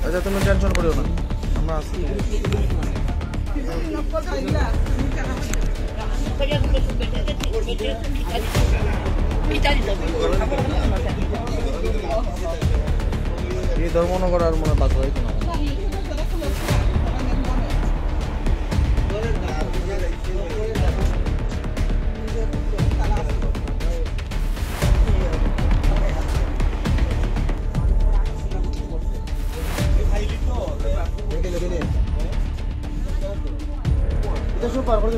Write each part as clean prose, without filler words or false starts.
আচ্ছা তুমি টেনশন করিও না, আমরা আছি। এই ধর্ম করার মনে বাধ্য হয় না। পার করে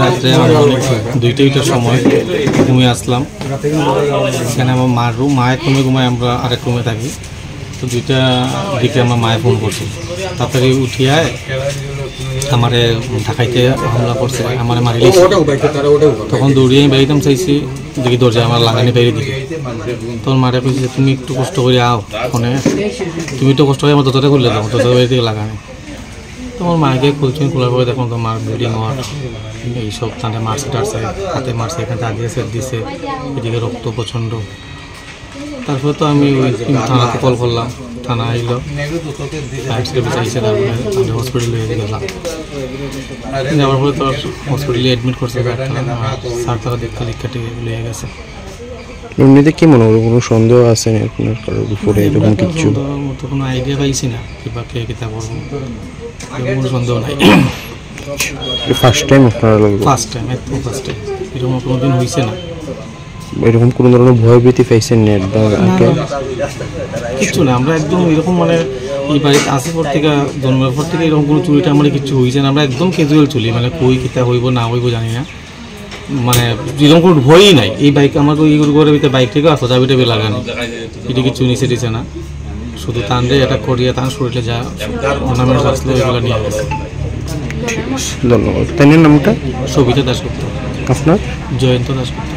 রাত্রে অনেক 2টার সময় ঘুমিয়ে আসলাম। সেখানে আমার মার রুম, মা এক রুমে ঘুমায়, আমরা আরেক রুমে থাকি। তো 2টার দিকে আমার মায়ে ফোন করছে, তাড়াতাড়ি উঠিয়ে আমারে ঢাকাইতে হামলা করছে, আমার মারিলে। তখন দৌড়িয়ে আমি বেরিতাম চাইছি, দেখি দরজা আমার লাগানি বাইরে দিকে। তখন মারে কইছে তুমি একটু কষ্ট করে আও ফোনে, তুমি একটু কষ্ট করে আমার দরজাটা খুললে দাও, দরজা বাইরে দিকে লাগানি। তোমার মাকে খুলছেন, খোলার পরে দেখুন তো মার ব্লিডিং হওয়ার এইসব, তাদের মারছে টারছে, হাতে মারছে, এখানে দাঁড়িয়ে সেট দিছে, এদিকে রক্ত প্রচণ্ড। তারপরে তো আমি ওই থানাতে কল করলাম, থানা আইলো, চাইছে, তারপরে আমি হসপিটালে গেলাম। যাওয়ার পরে তো হসপিটালে অ্যাডমিট করছে, স্যার তারা দেখতে লিখাটি লেগে গেছে। এমনিতে কি মনে হলো, কোনো সন্দেহ আছে না আপনার কারোর উপরে? এরকম কিছু মতো কোনো আইডিয়া পাইছি না, কিংবা কে কিতা করবো, কোনো সন্দেহ নাই। ফার্স্ট টাইম আপনারা? ফার্স্ট টাইম, একদম ফার্স্ট টাইম। এরকম কোনোদিন হয়েছে না। এরকম কোনো ধরনের ভয়ভীতি পাইছেন না? কিচ্ছু না, আমরা একদম এরকম মানে এই বাড়িতে আসি পর থেকে, জন্মের পর থেকে এরকম কোনো চুরিটা আমার কিছু হয়েছে না। আমরা একদম ক্যাজুয়াল চলি, মানে কই কিতা হইব না হইব জানি না, মানে এরকম কোনো ভয়ই নাই। এই বাইক আমার এইগুলো করে ভিতরে বাইক থেকে আসো যাবি টাবি লাগানো, এটা কিছু নিচে দিছে না। শুধু টানলে এটা করিয়ে তার শরীরে যা অর্নামেন্টস আসলো এগুলো নিয়ে গেছে। ধন্যবাদ। তাই নামটা? সবিতা দাশগুপ্ত। আপনার? জয়ন্ত দাশগুপ্ত।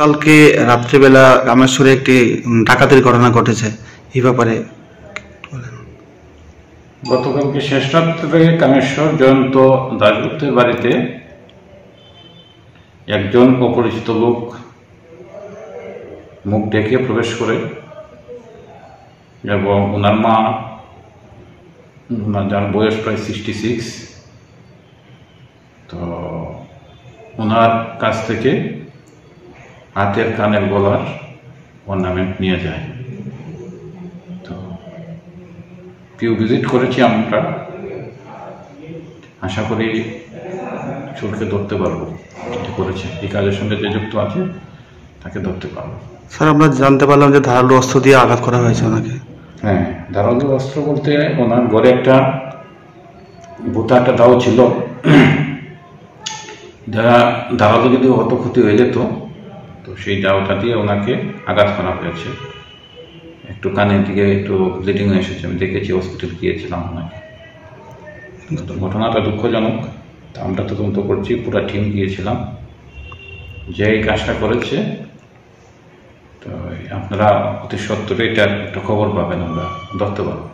কালকে রাত্রিবেলা রামেশ্বরে একটি ডাকাতির ঘটনা ঘটেছে, এই ব্যাপারে গতকালকে শেষ রাত্রে কামেশ্বর জয়ন্ত দাশগুপ্তের বাড়িতে একজন অপরিচিত লোক মুখ ডেকে প্রবেশ করে এবং ওনার মা, যার বয়স প্রায় 66, তো ওনার কাছ থেকে হাতের কানের গলার অর্নামেন্ট নিয়ে যায়। তো কেউ ভিজিট করেছি আমরা, আশা করি চোরকে ধরতে পারবো, করেছে এই কাজের সঙ্গে যে যুক্ত আছে তাকে ধরতে পারবো। স্যার আমরা জানতে পারলাম যে ধারালো অস্ত্র দিয়ে আঘাত করা হয়েছে ওনাকে। হ্যাঁ, ধারালো অস্ত্র বলতে ওনার ঘরে একটা বোতা একটা দাও ছিল, ধারালো যদি হতো ক্ষতি হয়ে যেত, তো সেই দাওটা দিয়ে ওনাকে আঘাত করা হয়েছে। একটু কানের দিকে একটু ব্লিডিং এসেছে, আমি দেখেছি, হসপিটাল গিয়েছিলাম ওনাকে। ঘটনাটা দুঃখজনক, তা আমরা তদন্ত করছি, পুরো টিম গিয়েছিলাম। যে এই কাজটা করেছে, তো আপনারা অতি সত্তরে এটার একটা খবর পাবেন, আমরা ধরতে পারবো।